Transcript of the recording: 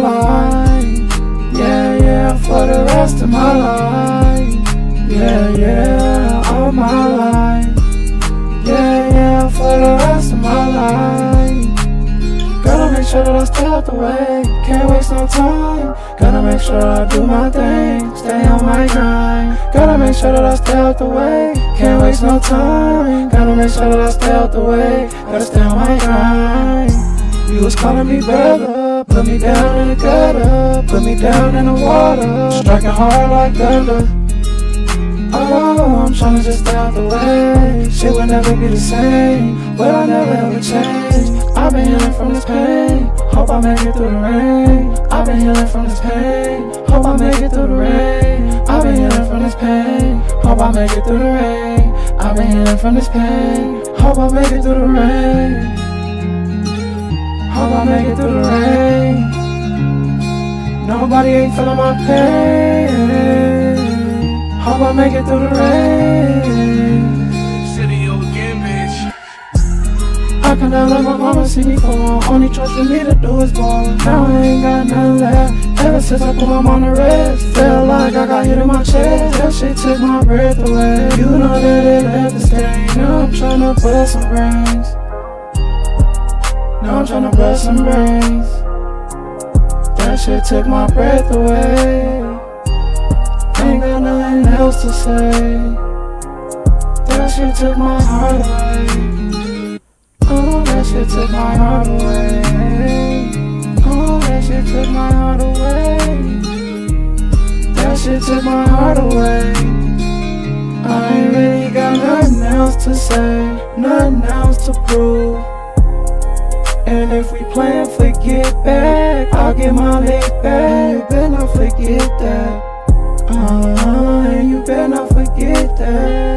life. Yeah, yeah, for the rest of my life. Yeah, yeah, all my life. Yeah, yeah, for the rest of my life. Gotta make sure that I stay out the way, can't waste no time. Gotta make sure that I do my thing, stay on my grind. Gotta make sure that I stay out the way, can't waste no time. Gotta make sure that I stay out the way, gotta stay on my grind. You was calling me brother, put me down in the gutter, put me down in the water, striking hard like thunder. Oh, I'm tryna just stay out the way. Shit will never be the same, but I never ever change. I've been healing from this pain, hope I make it through the rain. I've been healing from this pain, hope I make it through the rain. I've been healing from this pain, hope I make it through the rain. I've been healing from this pain, hope I make it through the rain. Hope I make it through the rain. Nobody ain't feeling my pain. Hope I make it through the rain. City again, bitch. I can never let my mama see me fall. Only choice for me to do is ball. Now I ain't got nothing left. Ever since I put my mom on the rest, felt like I got hit in my chest. That shit took my breath away. You know that it left a stain. Now I'm tryna bust some brains. Now I'm tryna bust some brains. That shit took my breath away. Ain't got nothing else to say. That shit took my heart away. Oh, that shit took my heart away. Oh, that shit took my heart away. That shit took my heart away. I ain't really got nothing else to say, nothing else to prove. And if we plan for get back, I'll get my leg back. You better not forget that. You better not forget that.